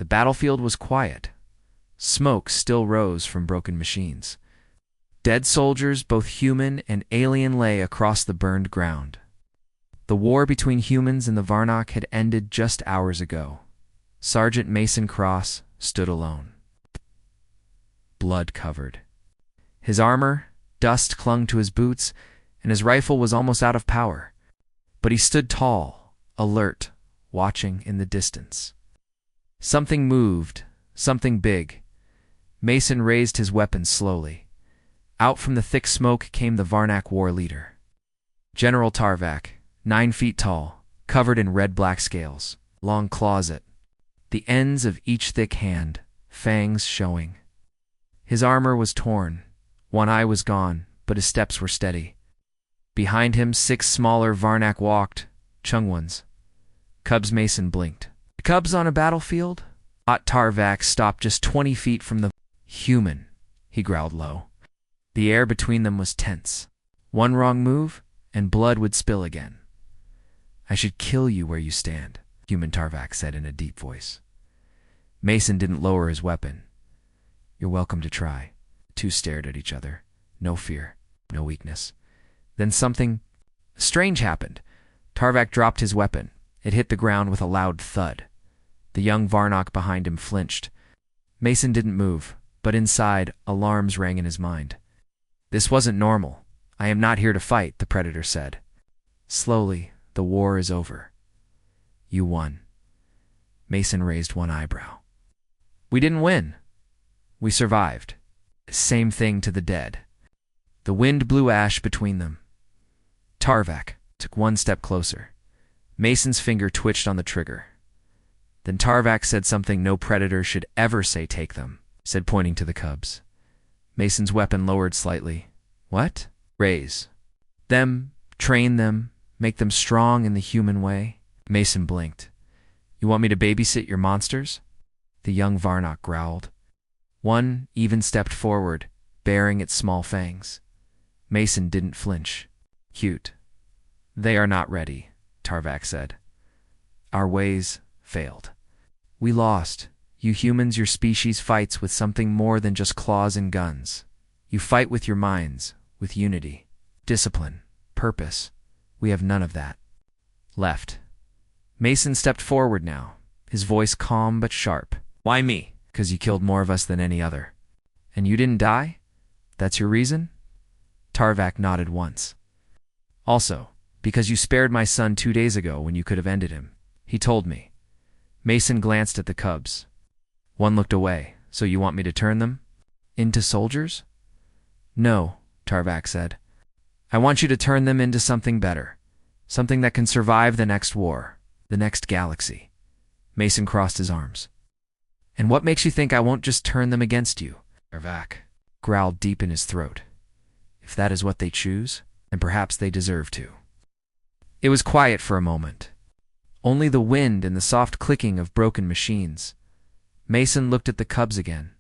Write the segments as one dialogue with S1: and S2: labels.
S1: The battlefield was quiet. Smoke still rose from broken machines. Dead soldiers, both human and alien, lay across the burned ground. The war between humans and the Varnock had ended just hours ago. Sergeant Mason Cross stood alone, blood-covered. His armor, dust clung to his boots, and his rifle was almost out of power. But he stood tall, alert, watching in the distance. Something moved, something big. Mason raised his weapon slowly. Out from the thick smoke came the Varnock war leader. General Tarvak, 9 feet tall, covered in red-black scales, long claws at the ends of each thick hand, fangs showing. His armor was torn, one eye was gone, but his steps were steady. Behind him, 6 smaller Varnock walked, chung ones. Cubs Mason blinked. Cubs on a battlefield? Tarvak stopped just 20 feet from the human, he growled low. The air between them was tense. One wrong move, and blood would spill again. I should kill you where you stand, human Tarvak said in a deep voice. Mason didn't lower his weapon. You're welcome to try. The two stared at each other. No fear, no weakness. Then something strange happened. Tarvak dropped his weapon. It hit the ground with a loud thud. The young Varnock behind him flinched. Mason didn't move, but inside, alarms rang in his mind. This wasn't normal. I am not here to fight, the predator said. Slowly, the war is over. You won. Mason raised one eyebrow. We didn't win. We survived. Same thing to the dead. The wind blew ash between them. Tarvak took one step closer. Mason's finger twitched on the trigger. Then Tarvak said something no predator should ever say. Take them, said, pointing to the cubs. Mason's weapon lowered slightly. What? Raise. Them, train them, make them strong in the human way. Mason blinked. You want me to babysit your monsters? The young Varnock growled. One even stepped forward, baring its small fangs. Mason didn't flinch. Cute. They are not ready, Tarvak said. Our ways failed. We lost. You humans, your species fights with something more than just claws and guns. You fight with your minds, with unity, discipline, purpose. We have none of that. Left. Mason stepped forward now, his voice calm but sharp. Why me? 'Cause you killed more of us than any other. And you didn't die? That's your reason? Tarvak nodded once. Also, because you spared my son 2 days ago when you could have ended him. He told me. Mason glanced at the cubs. One looked away. So you want me to turn them into soldiers? No, Tarvak said. I want you to turn them into something better. Something that can survive the next war, the next galaxy. Mason crossed his arms. And what makes you think I won't just turn them against you? Tarvak growled deep in his throat. If that is what they choose, then perhaps they deserve to. It was quiet for a moment. Only the wind and the soft clicking of broken machines. Mason looked at the cubs again.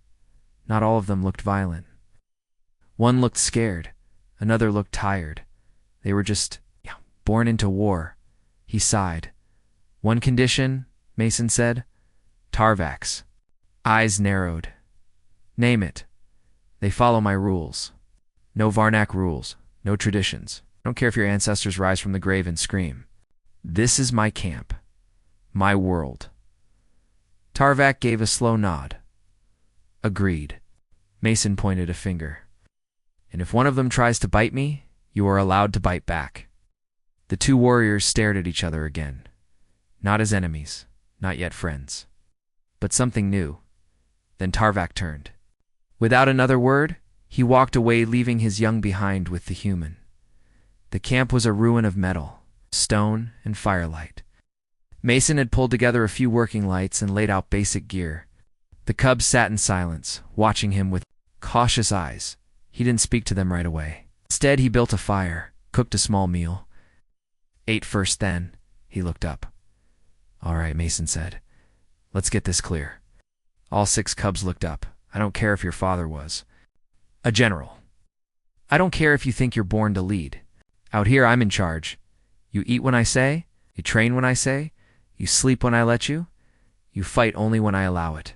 S1: Not all of them looked violent. One looked scared. Another looked tired. They were just born into war. He sighed. One condition, Mason said. Tarvak's eyes narrowed. Name it. They follow my rules. No Varnock rules. No traditions. I don't care if your ancestors rise from the grave and scream. This is my camp. My world. Tarvak gave a slow nod. Agreed. Mason pointed a finger. And if one of them tries to bite me, you are allowed to bite back. The two warriors stared at each other again. Not as enemies, not yet friends. But something new. Then Tarvak turned. Without another word, he walked away, leaving his young behind with the human. The camp was a ruin of metal, stone, and firelight. Mason had pulled together a few working lights and laid out basic gear. The cubs sat in silence, watching him with cautious eyes. He didn't speak to them right away. Instead, he built a fire, cooked a small meal. Ate first, then he looked up. All right, Mason said. Let's get this clear. All 6 cubs looked up. I don't care if your father was a general. I don't care if you think you're born to lead. Out here, I'm in charge. You eat when I say, you train when I say, you sleep when I let you. You fight only when I allow it.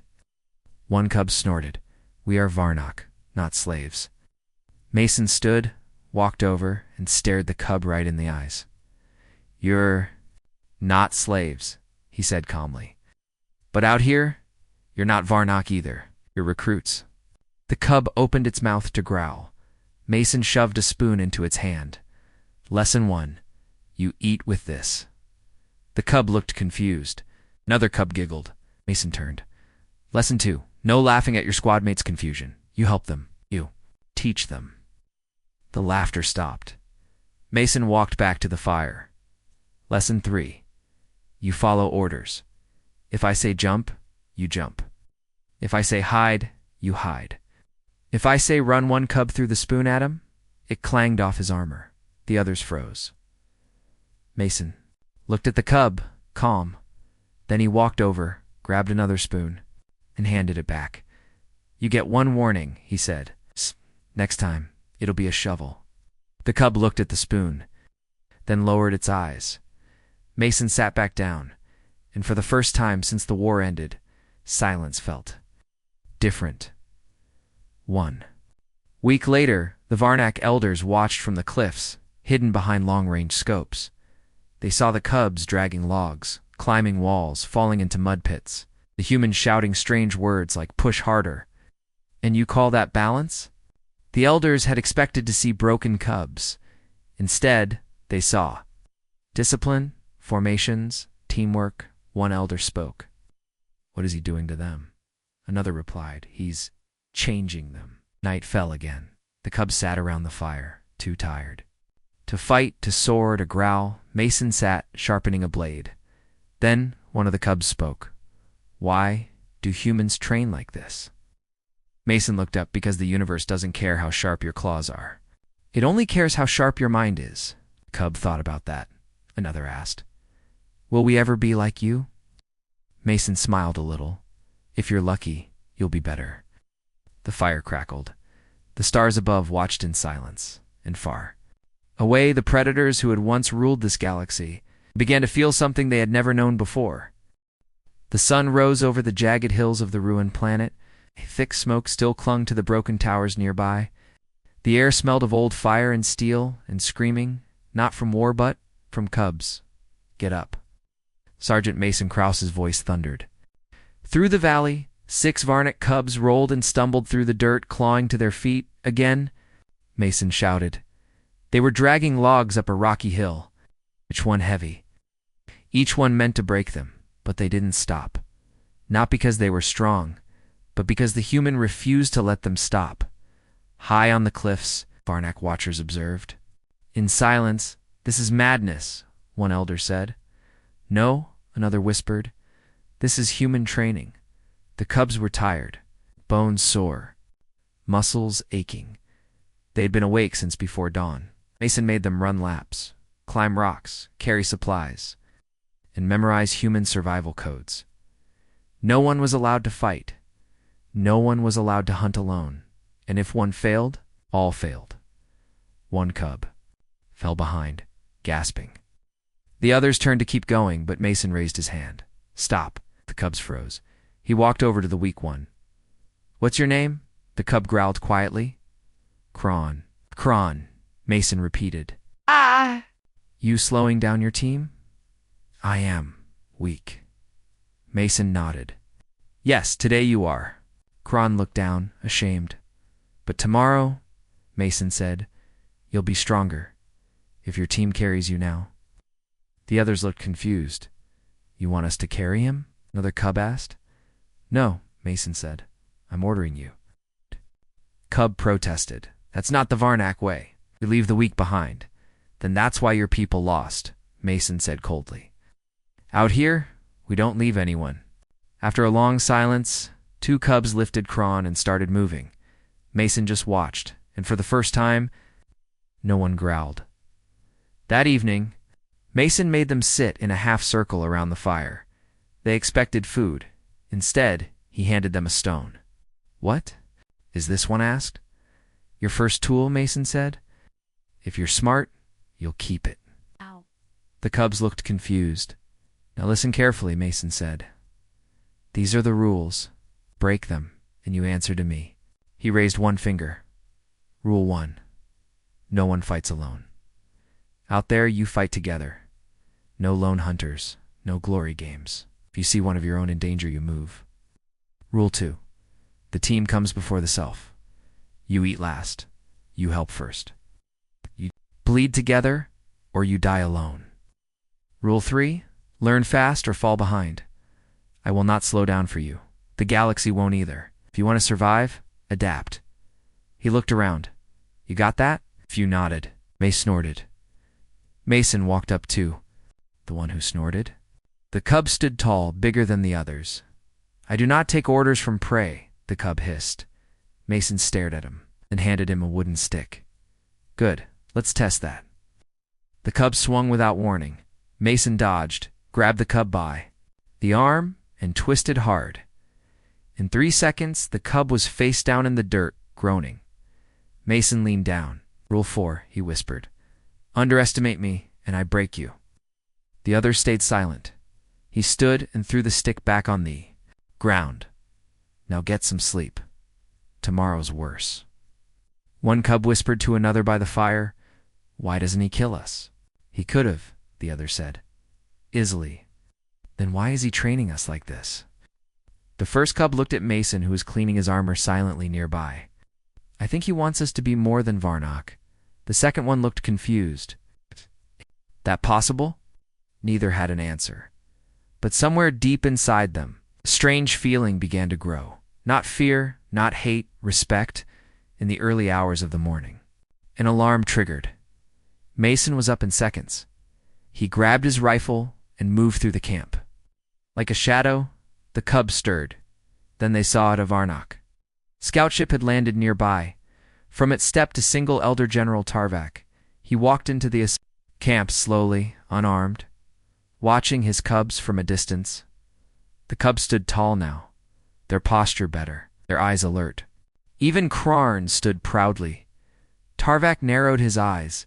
S1: One cub snorted. We are Varnock, not slaves. Mason stood, walked over, and stared the cub right in the eyes. You're not slaves, he said calmly. But out here, you're not Varnock either. You're recruits. The cub opened its mouth to growl. Mason shoved a spoon into its hand. Lesson 1. You eat with this. The cub looked confused. Another cub giggled. Mason turned. Lesson 2. No laughing at your squad mates' confusion. You help them. You teach them. The laughter stopped. Mason walked back to the fire. Lesson 3. You follow orders. If I say jump, you jump. If I say hide, you hide. If I say run one cub through the spoon at him, it clanged off his armor. The others froze. Mason looked at the cub, calm. Then he walked over, grabbed another spoon, and handed it back. You get one warning, he said. Next time, it'll be a shovel. The cub looked at the spoon, then lowered its eyes. Mason sat back down, and for the first time since the war ended, silence felt different. 1 week later, the Varnock elders watched from the cliffs, hidden behind long-range scopes. They saw the cubs dragging logs, climbing walls, falling into mud pits, the humans shouting strange words like push harder. And you call that balance? The elders had expected to see broken cubs. Instead, they saw discipline, formations, teamwork. One elder spoke. What is he doing to them? Another replied, He's changing them. Night fell again. The cubs sat around the fire, too tired to fight, to soar, to growl. Mason sat, sharpening a blade. Then one of the cubs spoke. Why do humans train like this? Mason looked up. Because the universe doesn't care how sharp your claws are. It only cares how sharp your mind is. The cub thought about that. Another asked. Will we ever be like you? Mason smiled a little. If you're lucky, you'll be better. The fire crackled. The stars above watched in silence, and far away, the predators who had once ruled this galaxy began to feel something they had never known before. The sun rose over the jagged hills of the ruined planet. A thick smoke still clung to the broken towers nearby. The air smelled of old fire and steel and screaming, not from war but from cubs. Get up. Sergeant Mason Krause's voice thundered. Through the valley, 6 Varnock cubs rolled and stumbled through the dirt, clawing to their feet. Again, Mason shouted. They were dragging logs up a rocky hill, each one heavy. Each one meant to break them, but they didn't stop. Not because they were strong, but because the human refused to let them stop. High on the cliffs, Varnock watchers observed. In silence, this is madness, one elder said. No, another whispered. This is human training. The cubs were tired, bones sore, muscles aching. They had been awake since before dawn. Mason made them run laps, climb rocks, carry supplies, and memorize human survival codes. No one was allowed to fight. No one was allowed to hunt alone. And if one failed, all failed. One cub fell behind, gasping. The others turned to keep going, but Mason raised his hand. Stop. The cubs froze. He walked over to the weak one. What's your name? The cub growled quietly. Kron. Kron, Mason repeated. You slowing down your team? I am. Weak. Mason nodded. Yes, today you are. Kron looked down, ashamed. But tomorrow, Mason said, you'll be stronger, if your team carries you now. The others looked confused. You want us to carry him? Another cub asked. No, Mason said. I'm ordering you. Cub protested. That's not the Varnock way. We leave the weak behind. Then that's why your people lost, Mason said coldly. Out here, we don't leave anyone. After a long silence, 2 cubs lifted Kron and started moving. Mason just watched, and for the first time, no one growled. That evening, Mason made them sit in a half circle around the fire. They expected food. Instead, he handed them a stone. What? Is this, one asked. Your first tool, Mason said. If you're smart, you'll keep it. Ow. The cubs looked confused. Now listen carefully, Mason said. These are the rules. Break them, and you answer to me. He raised one finger. Rule 1. No one fights alone. Out there, you fight together. No lone hunters, no glory games. If you see one of your own in danger, you move. Rule 2. The team comes before the self. You eat last. You help first. You bleed together, or you die alone. Rule 3. Learn fast or fall behind. I will not slow down for you. The galaxy won't either. If you want to survive, adapt. He looked around. You got that? Few nodded. May snorted. Mason walked up too. The one who snorted? The cub stood tall, bigger than the others. I do not take orders from prey, the cub hissed. Mason stared at him, then handed him a wooden stick. Good, let's test that. The cub swung without warning. Mason dodged, grabbed the cub by the arm, and twisted hard. In 3 seconds, the cub was face down in the dirt, groaning. Mason leaned down. Rule 4, he whispered. Underestimate me, and I break you. The others stayed silent. He stood and threw the stick back on the ground. Now get some sleep. Tomorrow's worse. One cub whispered to another by the fire, Why doesn't he kill us? He could have, the other said. Easily. Then why is he training us like this? The first cub looked at Mason, who was cleaning his armor silently nearby. I think he wants us to be more than Varnock. The second one looked confused. That possible? Neither had an answer. But somewhere deep inside them, a strange feeling began to grow. Not fear, not hate, respect, in the early hours of the morning. An alarm triggered. Mason was up in seconds. He grabbed his rifle and moved through the camp. Like a shadow, the cubs stirred. Then they saw it of Varnock. Scout ship had landed nearby. From it stepped a single Elder General Tarvak. He walked into the camp slowly, unarmed, watching his cubs from a distance. The cubs stood tall now, their posture better, their eyes alert. Even Krarn stood proudly. Tarvak narrowed his eyes.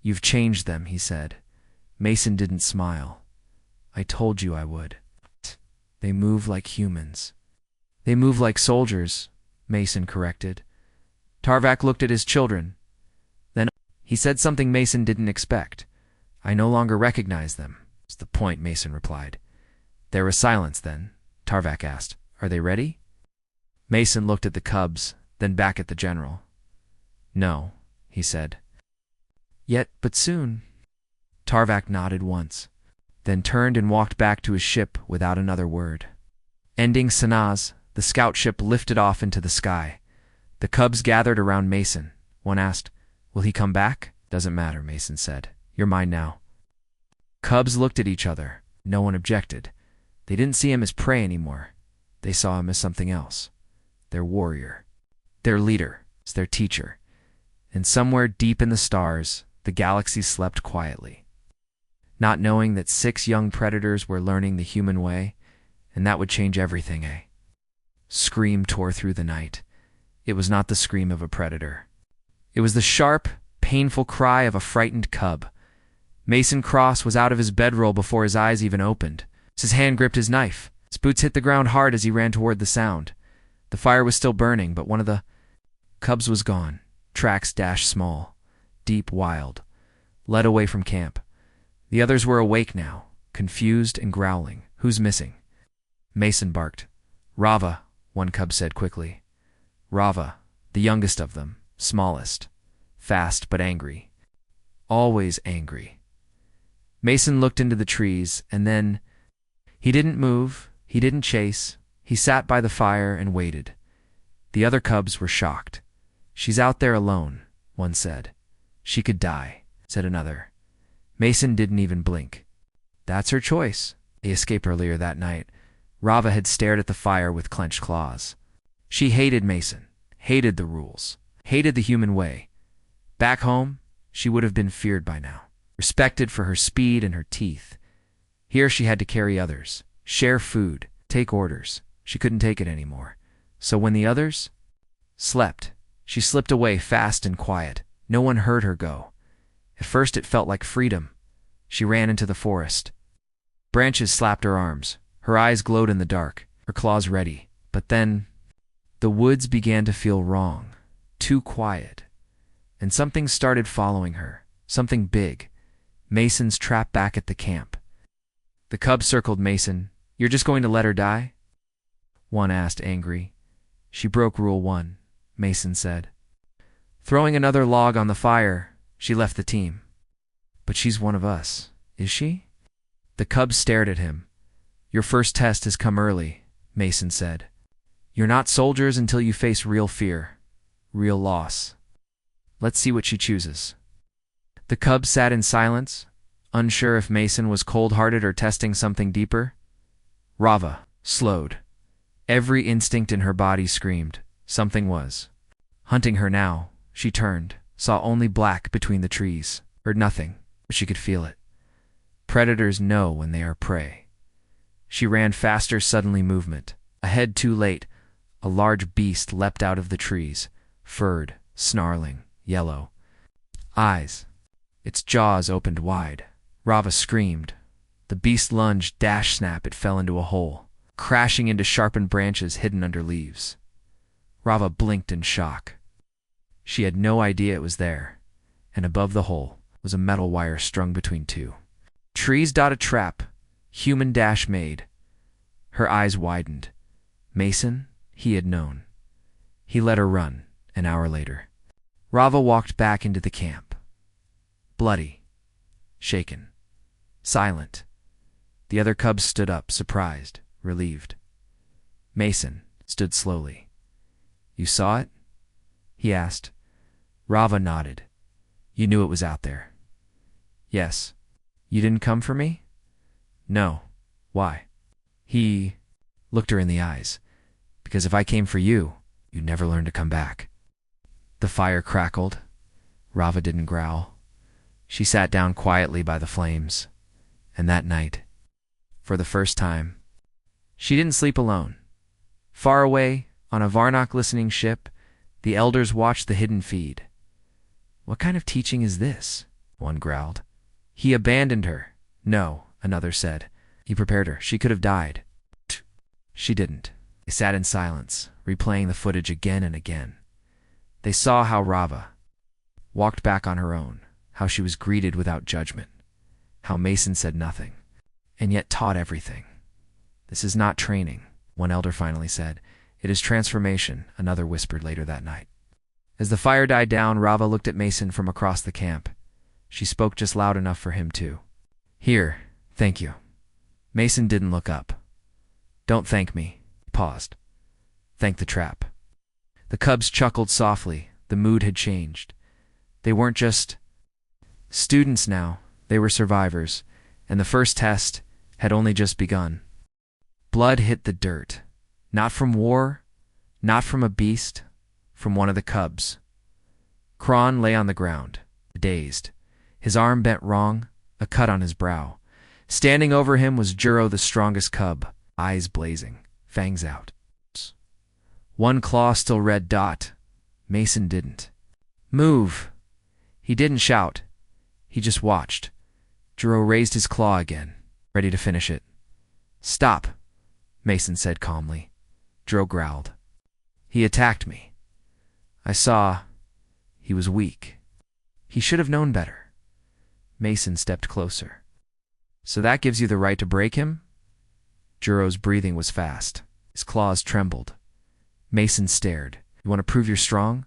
S1: You've changed them, he said. Mason didn't smile. I told you I would. They move like humans. They move like soldiers, Mason corrected. Tarvak looked at his children. Then he said something Mason didn't expect. I no longer recognize them. That's the point, Mason replied. There was silence then. Tarvak asked, Are they ready? Mason looked at the cubs, then back at the general. No, he said. Yet, but soon. Tarvak nodded once, then turned and walked back to his ship without another word. Ending Sanaz, the scout ship lifted off into the sky. The cubs gathered around Mason. One asked, Will he come back? Doesn't matter, Mason said. You're mine now. Cubs looked at each other. No one objected. They didn't see him as prey anymore. They saw him as something else. Their warrior. Their leader. Their teacher. And somewhere deep in the stars, the galaxy slept quietly. Not knowing that 6 young predators were learning the human way, and that would change everything, eh? Scream tore through the night. It was not the scream of a predator. It was the sharp, painful cry of a frightened cub. Mason Cross was out of his bedroll before his eyes even opened. His hand gripped his knife. His boots hit the ground hard as he ran toward the sound. The fire was still burning, but one of the cubs was gone. Tracks dashed small, deep, wild, led away from camp. The others were awake now, confused and growling. Who's missing? Mason barked. Rava, one cub said quickly. Rava, the youngest of them, smallest, fast but angry. Always angry. Mason looked into the trees, and then he didn't move, he didn't chase. He sat by the fire and waited. The other cubs were shocked. She's out there alone, one said. She could die, said another. Mason didn't even blink. That's her choice. They escaped earlier that night. Rava had stared at the fire with clenched claws. She hated Mason, hated the rules, hated the human way. Back home, she would have been feared by now, respected for her speed and her teeth. Here she had to carry others, share food, take orders. She couldn't take it anymore. So when the others slept, she slipped away fast and quiet. No one heard her go. At first it felt like freedom. She ran into the forest. Branches slapped her arms. Her eyes glowed in the dark. her claws ready. But then the woods began to feel wrong, too quiet, and something started following her, something big. Mason's trap back at the camp. The cub circled Mason. "You're just going to let her die?" One asked, angry. "She broke Rule 1, Mason said. Throwing another log on the fire, she left the team. "But she's one of us, is she?" The cub stared at him. "Your first test has come early," Mason said. "You're not soldiers until you face real fear, real loss. Let's see what she chooses." The cub sat in silence, unsure if Mason was cold-hearted or testing something deeper. Rava slowed. Every instinct in her body screamed. Something was hunting her now. She turned, saw only black between the trees, heard nothing, but she could feel it. Predators know when they are prey. She ran faster, suddenly movement. Ahead too late, a large beast leapt out of the trees, furred, snarling, yellow. Eyes. Its jaws opened wide. Rava screamed. The beast lunged, dash snap, it fell into a hole, crashing into sharpened branches hidden under leaves. Rava blinked in shock. She had no idea it was there, and above the hole was a metal wire strung between two. Trees dot a trap, human dash made. Her eyes widened. Mason, he had known. He let her run, an hour later. Rava walked back into the camp. Bloody, shaken, silent. The other cubs stood up, surprised, relieved. Mason stood slowly. "You saw it?" he asked. Rava nodded. "You knew it was out there?" "Yes." "You didn't come for me?" "No. Why?" He looked her in the eyes. "Because if I came for you, you'd never learn to come back." The fire crackled. Rava didn't growl. She sat down quietly by the flames. And that night, for the first time, she didn't sleep alone. Far away, on a Varnock listening ship, the elders watched the hidden feed. "What kind of teaching is this?" one growled. "He abandoned her." "No," another said. "He prepared her. She could have died." She didn't. They sat in silence, replaying the footage again and again. They saw how Rava walked back on her own, how she was greeted without judgment, how Mason said nothing, and yet taught everything. "This is not training," one elder finally said. "It is transformation," another whispered later that night. As the fire died down, Rava looked at Mason from across the camp. She spoke just loud enough for him too. "Here, thank you." Mason didn't look up. "Don't thank me." He paused. "Thank the trap." The cubs chuckled softly. The mood had changed. They weren't just students now. They were survivors, and the first test had only just begun. Blood hit the dirt. Not from war, not from a beast, from one of the cubs. Kron lay on the ground, dazed. His arm bent wrong, a cut on his brow. Standing over him was Juro, the strongest cub, eyes blazing, fangs out. One claw still red dot. Mason didn't move. He didn't shout. He just watched. Juro raised his claw again, ready to finish it. "Stop," Mason said calmly. Juro growled. "He attacked me. I saw he was weak. He should have known better." Mason stepped closer. "So that gives you the right to break him?" Juro's breathing was fast. His claws trembled. Mason stared. "You want to prove you're strong?"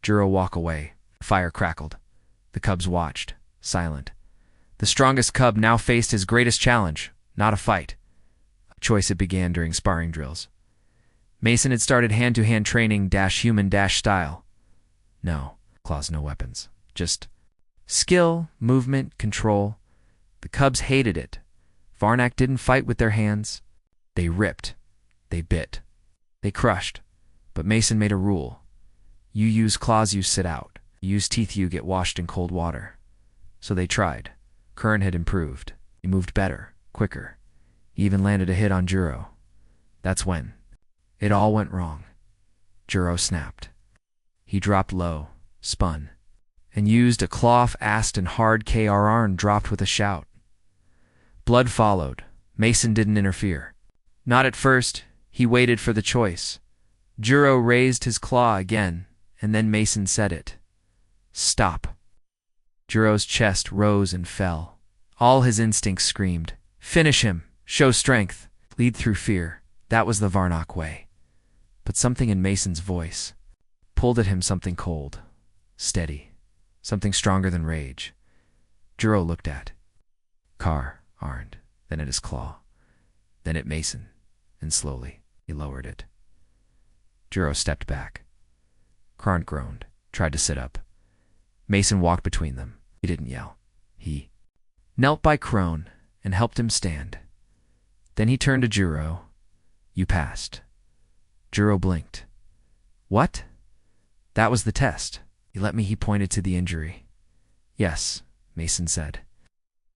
S1: Juro walked away. Fire crackled. The cubs watched, silent. The strongest cub now faced his greatest challenge, not a fight. A choice it began during sparring drills. Mason had started hand-to-hand training -human style. No claws, no weapons. Just skill, movement, control. The cubs hated it. Varnock didn't fight with their hands. They ripped. They bit. They crushed. But Mason made a rule. You use claws, you sit out. You use teeth, you get washed in cold water. So they tried. Curran had improved. He moved better, quicker. He even landed a hit on Juro. That's when it all went wrong. Juro snapped. He dropped low, spun, and used a cloth-assed and hard KRR and dropped with a shout. Blood followed. Mason didn't interfere. Not at first. He waited for the choice. Juro raised his claw again, and then Mason said it. Stop. Juro's chest rose and fell. All his instincts screamed. Finish him. Show strength. Lead through fear. That was the Varnock way. But something in Mason's voice pulled at him, something cold, steady, something stronger than rage. Juro looked at Carr, Arndt, then at his claw, then at Mason, and slowly he lowered it. Juro stepped back. Karn groaned, tried to sit up. Mason walked between them. He didn't yell. He knelt by Crone and helped him stand. Then he turned to Juro. You passed. Juro blinked. What? That was the test. He pointed to the injury. Yes, Mason said.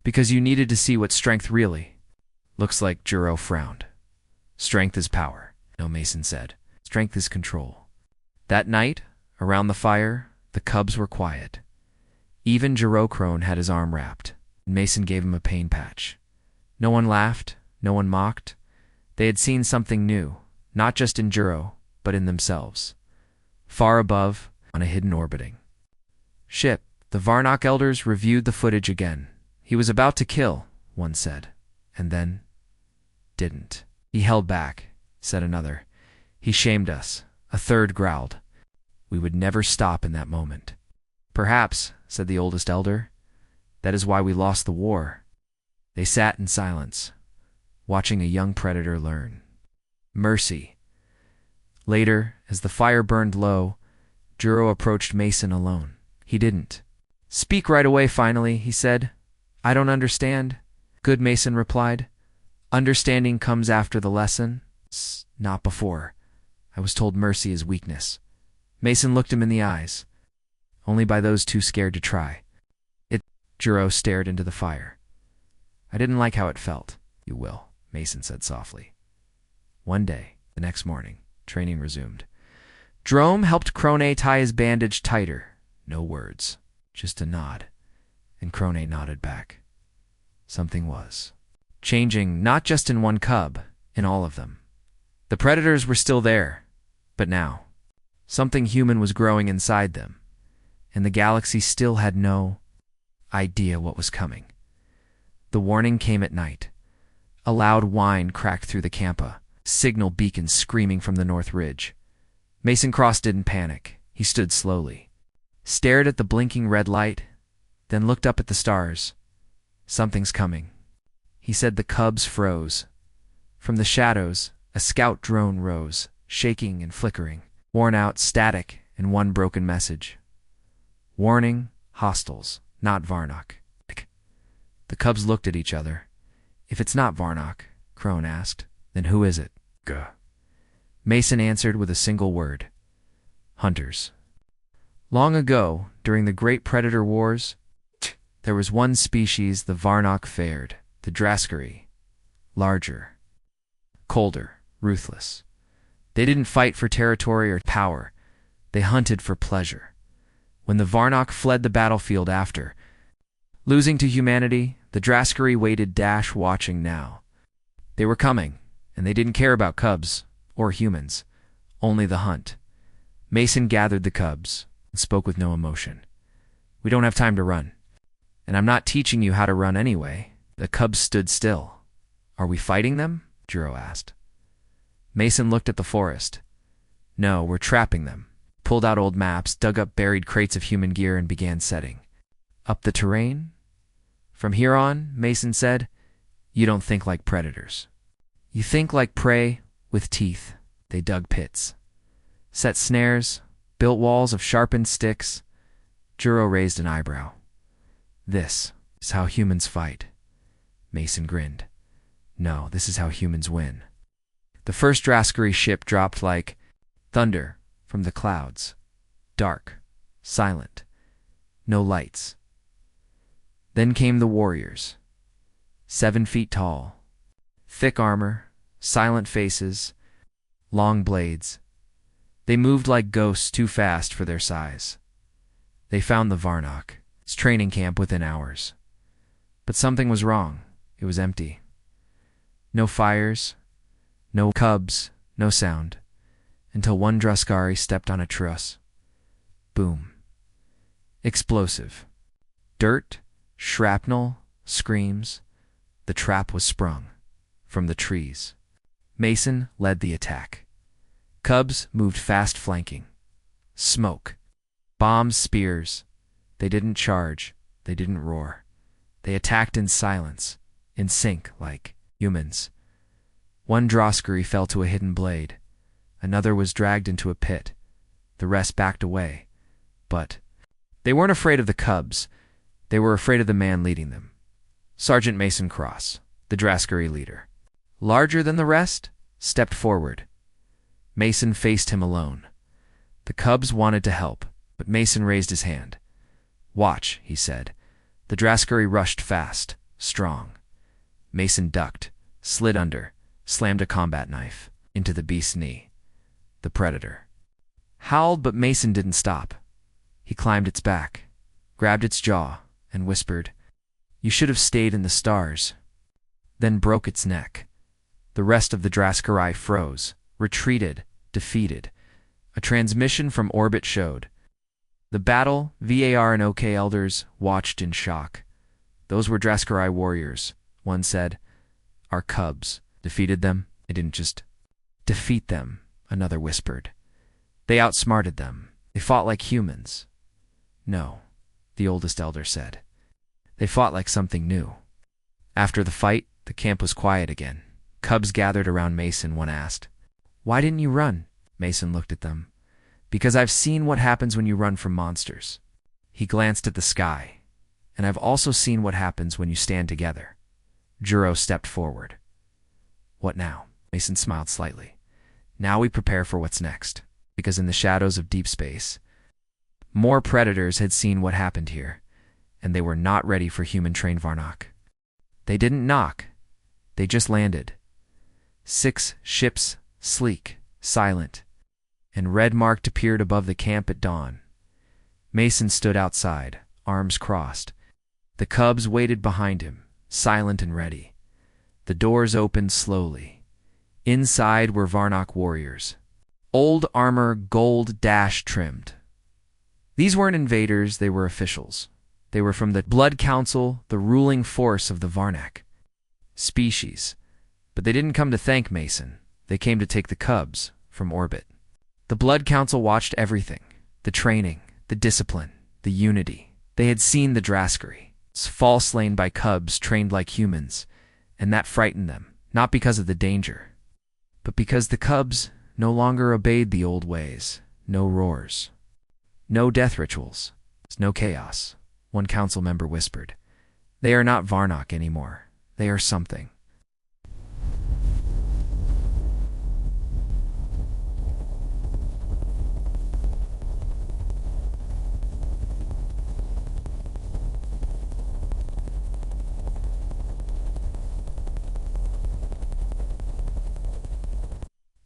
S1: Because you needed to see what strength really. Looks like Juro frowned. Strength is power. No, Mason said. Strength is control. That night, around the fire, the cubs were quiet. Even Juro Crone had his arm wrapped, and Mason gave him a pain patch. No one laughed, no one mocked. They had seen something new, not just in Juro, but in themselves. Far above, on a hidden orbiting ship, the Varnock elders reviewed the footage again. He was about to kill, one said, and then didn't. He held back, said another. He shamed us, a third growled. We would never stop in that moment. Perhaps, said the oldest elder, that is why we lost the war. They sat in silence, watching a young predator learn. Mercy. Later, as the fire burned low, Juro approached Mason alone. He didn't. Speak right away, finally, he said. I don't understand. Good, Mason replied. Understanding comes after the lesson, not before. I was told mercy is weakness. Mason looked him in the eyes. Only by those too scared to try. Juro stared into the fire. I didn't like how it felt. You will, Mason said softly. One day, the next morning, training resumed. Drome helped Crone tie his bandage tighter. No words, just a nod. And Crone nodded back. Something was changing, not just in one cub, in all of them. The predators were still there, but now something human was growing inside them, and the galaxy still had no idea what was coming. The warning came at night. A loud whine cracked through the Campa, signal beacons screaming from the North Ridge. Mason Cross didn't panic. He stood slowly, stared at the blinking red light, then looked up at the stars. Something's coming. He said. The cubs froze. From the shadows, a scout drone rose, shaking and flickering, worn out, static, and one broken message. Warning, hostiles, not Varnock. The cubs looked at each other. If it's not Varnock, Crone asked, then who is it? Gah. Mason answered with a single word. Hunters. Long ago, during the Great Predator Wars, there was one species the Varnock fared, the Draskari. Larger, colder, ruthless. They didn't fight for territory or power. They hunted for pleasure. When the Varnock fled the battlefield after losing to humanity, the Draskari waited, watching now. They were coming, and they didn't care about cubs or humans, only the hunt. Mason gathered the cubs and spoke with no emotion. We don't have time to run. And I'm not teaching you how to run anyway. The cubs stood still. Are we fighting them? Juro asked. Mason looked at the forest. No, we're trapping them. Pulled out old maps, dug up buried crates of human gear, and began setting up the terrain. From here on, Mason said, you don't think like predators. You think like prey with teeth. They dug pits, set snares, built walls of sharpened sticks. Juro raised an eyebrow. This is how humans fight. Mason grinned. No, this is how humans win. The first Draskari ship dropped like thunder from the clouds. Dark, silent, no lights. Then came the warriors. 7 feet tall. Thick armor, silent faces, long blades. They moved like ghosts, too fast for their size. They found the Varnock, its training camp, within hours. But something was wrong. It was empty. No fires, no cubs, No sound, until one Draskari stepped on a truss. Boom. Explosive. Dirt, shrapnel, screams. The trap was sprung from the trees. Mason led the attack. Cubs moved fast flanking. Smoke. Bombs, spears. They didn't charge. They didn't roar. They attacked in silence, in sync like humans. One Draskari fell to a hidden blade. Another was dragged into a pit. The rest backed away. But they weren't afraid of the cubs. They were afraid of the man leading them. Sergeant Mason Cross, the Draskari leader, larger than the rest, stepped forward. Mason faced him alone. The cubs wanted to help, but Mason raised his hand. "Watch," he said. The Draskari rushed fast, strong. Mason ducked, slid under, slammed a combat knife into the beast's knee. The predator howled, but Mason didn't stop. He climbed its back, grabbed its jaw, and whispered, "You should have stayed in the stars," then broke its neck. The rest of the Draskari froze, retreated, defeated. A transmission from orbit showed. The battle, VAR and OK elders watched in shock. "Those were Draskari warriors," one said. "Our cubs defeated them. They didn't just defeat them," another whispered. "They outsmarted them. They fought like humans." "No," the oldest elder said. "They fought like something new." After the fight, the camp was quiet again. Cubs gathered around Mason. One asked, "Why didn't you run?" Mason looked at them. "Because I've seen what happens when you run from monsters." He glanced at the sky. "And I've also seen what happens when you stand together." Juro stepped forward. "What now?" Mason smiled slightly. "Now we prepare for what's next." Because in the shadows of deep space, more predators had seen what happened here, and they were not ready for human-trained Varnock. They didn't knock. They just landed. 6 ships, sleek, silent, and red-marked appeared above the camp at dawn. Mason stood outside, arms crossed. The cubs waited behind him, silent and ready. The doors opened slowly. Inside were Varnock warriors. Old armor, gold dash trimmed. These weren't invaders, they were officials. They were from the Blood Council, the ruling force of the Varnock species. But they didn't come to thank Mason. They came to take the cubs from orbit. The Blood Council watched everything. The training, the discipline, the unity. They had seen the Draskari fall slain by cubs trained like humans, and that frightened them, not because of the danger, but because the cubs no longer obeyed the old ways. No roars. No death rituals. No chaos. One council member whispered. "They are not Varnock anymore. They are something."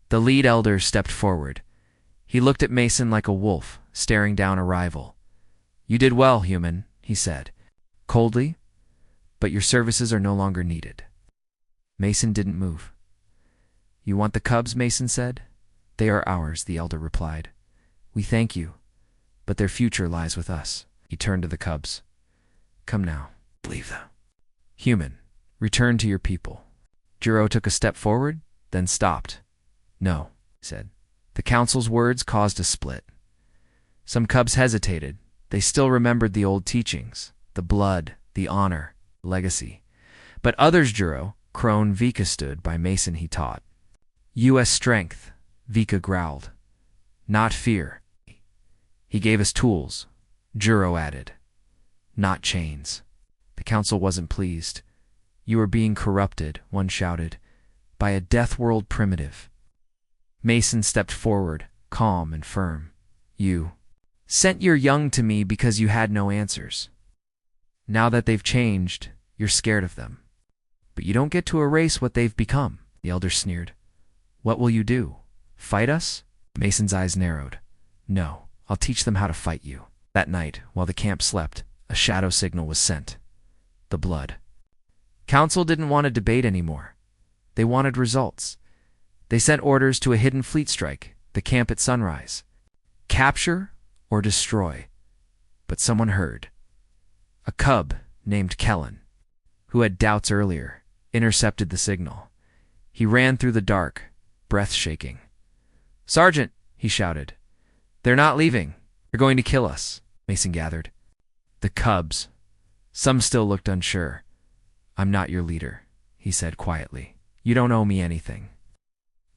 S1: The lead elder stepped forward. He looked at Mason like a wolf, staring down a rival. "You did well, human," he said, coldly, "but your services are no longer needed." Mason didn't move. "You want the cubs?" Mason said. "They are ours," the elder replied. "We thank you, but their future lies with us." He turned to the cubs. "Come now, leave them. Human, return to your people." Juro took a step forward, then stopped. "No," he said. The council's words caused a split. Some cubs hesitated. They still remembered the old teachings, the blood, the honor, legacy. But others, Juro, Crone, Vika stood by Mason he taught. "U.S. strength," Vika growled. "Not fear." "He gave us tools," Juro added. "Not chains." The council wasn't pleased. "You are being corrupted," one shouted, "by a death world primitive." Mason stepped forward, calm and firm. "You sent your young to me because you had no answers. Now that they've changed, you're scared of them. But you don't get to erase what they've become," the elder sneered. "What will you do? Fight us?" Mason's eyes narrowed. "No, I'll teach them how to fight you." That night, while the camp slept, a shadow signal was sent. The blood. Council didn't want to debate anymore. They wanted results. They sent orders to a hidden fleet strike, the camp at sunrise. Capture or destroy. But someone heard. A cub named Kellen, who had doubts earlier, intercepted the signal. He ran through the dark, breath shaking. "Sergeant," he shouted. "They're not leaving. They're going to kill us," Mason gathered. The cubs. Some still looked unsure. "I'm not your leader," he said quietly. "You don't owe me anything.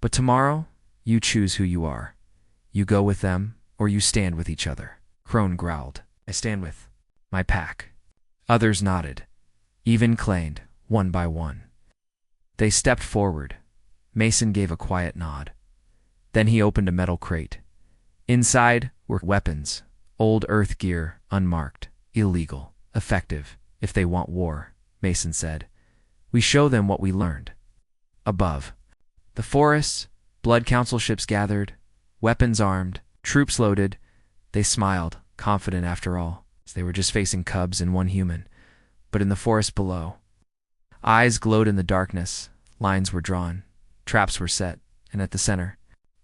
S1: But tomorrow, you choose who you are. You go with them, or you stand with each other." Crone growled. "I stand with my pack." Others nodded, even clanged, one by one. They stepped forward. Mason gave a quiet nod. Then he opened a metal crate. Inside were weapons, old Earth gear, unmarked, illegal, effective, if they want war, Mason said. "We show them what we learned." Above, the forests, Blood Council ships gathered, weapons armed, troops loaded. They smiled, confident after all, as they were just facing cubs and one human. But in the forest below, eyes glowed in the darkness, lines were drawn, traps were set, and at the center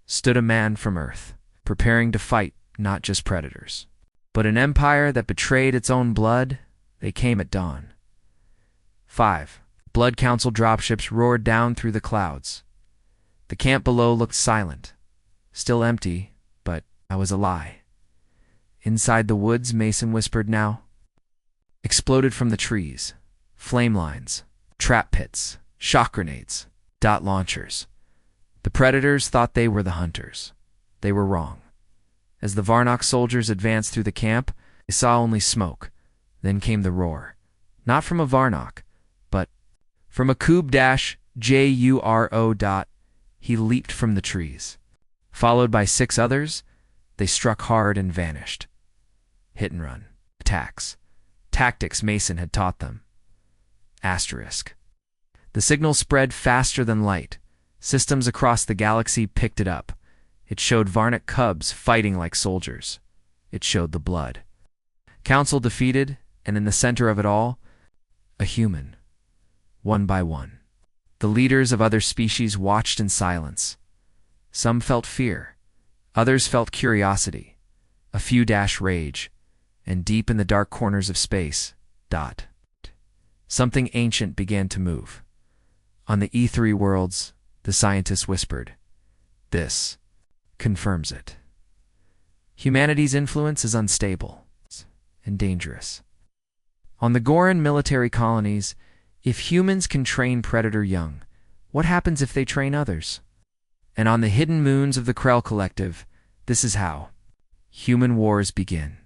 S1: stood a man from Earth, preparing to fight not just predators, but an empire that betrayed its own blood. They came at dawn. 5. Blood Council dropships roared down through the clouds. The camp below looked silent, still empty, but that was a lie. Inside the woods, Mason whispered now, exploded from the trees, flame lines, trap pits, shock grenades, dot launchers. The predators thought they were the hunters. They were wrong. As the Varnock soldiers advanced through the camp, they saw only smoke. Then came the roar. Not from a Varnock, but from a Juro. He leaped from the trees. Followed by 6 others, they struck hard and vanished. Hit and run. Attacks. Tactics Mason had taught them. Asterisk. The signal spread faster than light. Systems across the galaxy picked it up. It showed Varnock cubs fighting like soldiers. It showed the blood. Council defeated, and in the center of it all, a human. One by one. The leaders of other species watched in silence. Some felt fear. Others felt curiosity. A few rage. And deep in the dark corners of space, something ancient began to move. On the E3 worlds, the scientists whispered, "This confirms it. Humanity's influence is unstable and dangerous." On the Goran military colonies, if humans can train predator young, what happens if they train others? And on the hidden moons of the Krell Collective, this is how human wars begin.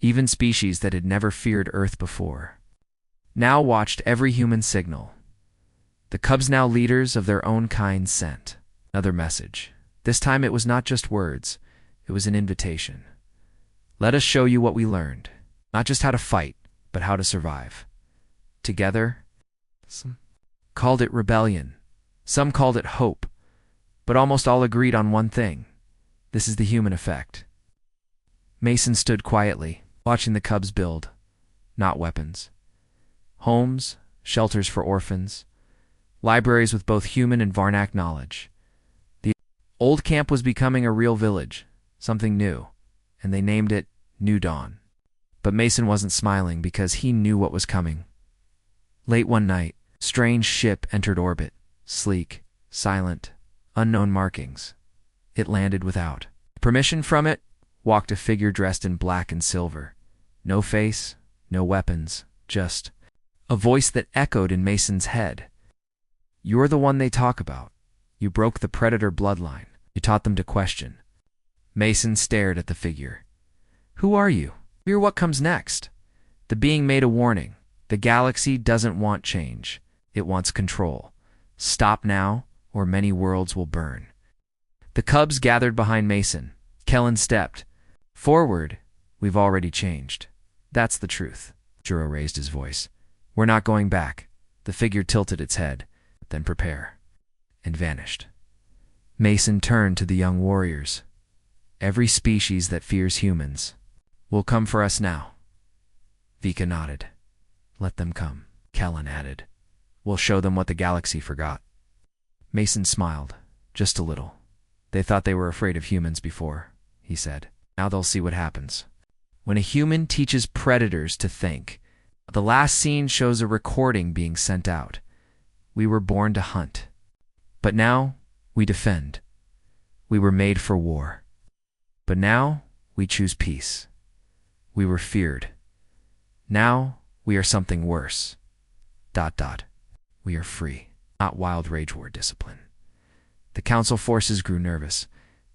S1: Even species that had never feared Earth before now watched every human signal. The cubs, now leaders of their own kind, sent another message. This time it was not just words, it was an invitation. "Let us show you what we learned, not just how to fight, but how to survive." Together, some called it rebellion, some called it hope, but almost all agreed on one thing. This is the human effect. Mason stood quietly, watching the cubs build, not weapons. Homes, shelters for orphans, libraries with both human and Varnock knowledge. The old camp was becoming a real village, something new, and they named it New Dawn. But Mason wasn't smiling because he knew what was coming. Late one night, a strange ship entered orbit, sleek, silent, unknown markings. It landed without permission from it, walked a figure dressed in black and silver. No face, no weapons, just a voice that echoed in Mason's head. "You're the one they talk about. You broke the predator bloodline. You taught them to question." Mason stared at the figure. "Who are you? Fear what comes next." The being made a warning. "The galaxy doesn't want change. It wants control. Stop now, or many worlds will burn." The cubs gathered behind Mason. Kellen stepped forward. "We've already changed. That's the truth." Juro raised his voice. "We're not going back." The figure tilted its head. "Then prepare," and vanished. Mason turned to the young warriors. "Every species that fears humans will come for us now." Vika nodded. "Let them come," Kellen added. "We'll show them what the galaxy forgot." Mason smiled, Just a little. They thought they were afraid of humans before, he said. Now they'll see what happens. When a human teaches predators to think, the last scene shows a recording being sent out. We were born to hunt. But now we defend. We were made for war. But now we choose peace. We were feared. Now we are something worse. ... We are free, not wild rage war discipline. The council forces grew nervous.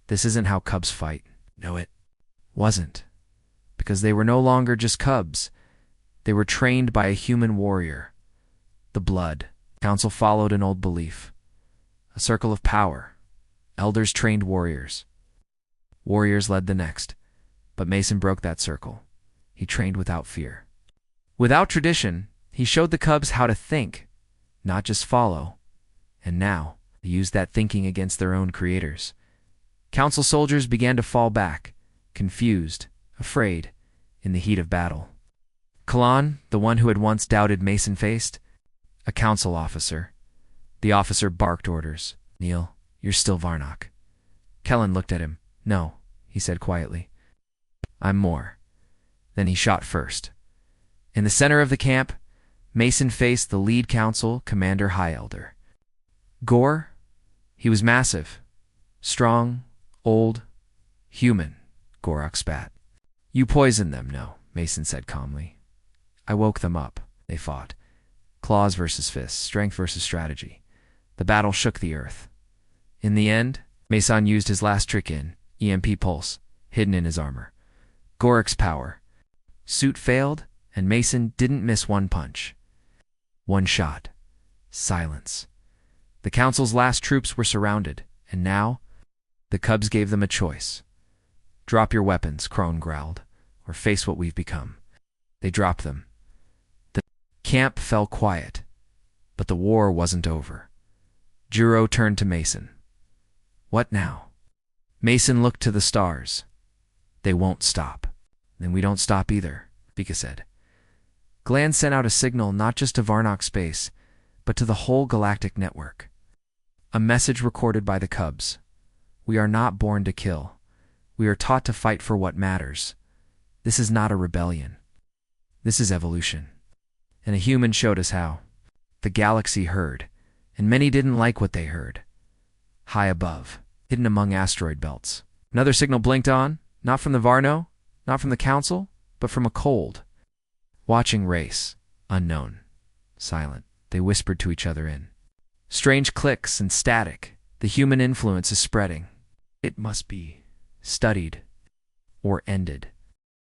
S1: This isn't how cubs fight. No, it wasn't. Because they were no longer just cubs. They were trained by a human warrior. The blood. Council followed an old belief. A circle of power. Elders trained warriors. Warriors led the next. But Mason broke that circle. He trained without fear. Without tradition, he showed the cubs how to think, not just follow. And now, they used that thinking against their own creators. Council soldiers began to fall back, confused, afraid, in the heat of battle. Kalan, the one who had once doubted Mason, faced a council officer. The officer barked orders. Neil, you're still Varnock. Kellen looked at him. No, he said quietly. I'm more. Then he shot first. In the center of the camp, Mason faced the lead council, Commander High Elder. Gore? He was massive, strong, old, human, Gorok spat. You poisoned them, no, Mason said calmly. I woke them up. They fought. Claws versus fists, strength versus strategy. The battle shook the earth. In the end, Mason used his last trick in EMP pulse, hidden in his armor. Gorok's power. Suit failed, and Mason didn't miss one punch. One shot. Silence. The council's last troops were surrounded, and now, the cubs gave them a choice. Drop your weapons, Crone growled, or face what we've become. They dropped them. The camp fell quiet, but the war wasn't over. Juro turned to Mason. What now? Mason looked to the stars. They won't stop. Then we don't stop either, Vika said. Glan sent out a signal not just to Varnock space, but to the whole galactic network. A message recorded by the cubs. We are not born to kill. We are taught to fight for what matters. This is not a rebellion. This is evolution. And a human showed us how. The galaxy heard, and many didn't like what they heard. High above, hidden among asteroid belts. Another signal blinked on, not from the Varno, not from the council, but from a cold, watching race, unknown, silent. They whispered to each other in strange clicks and static. The human influence is spreading. It must be studied or ended.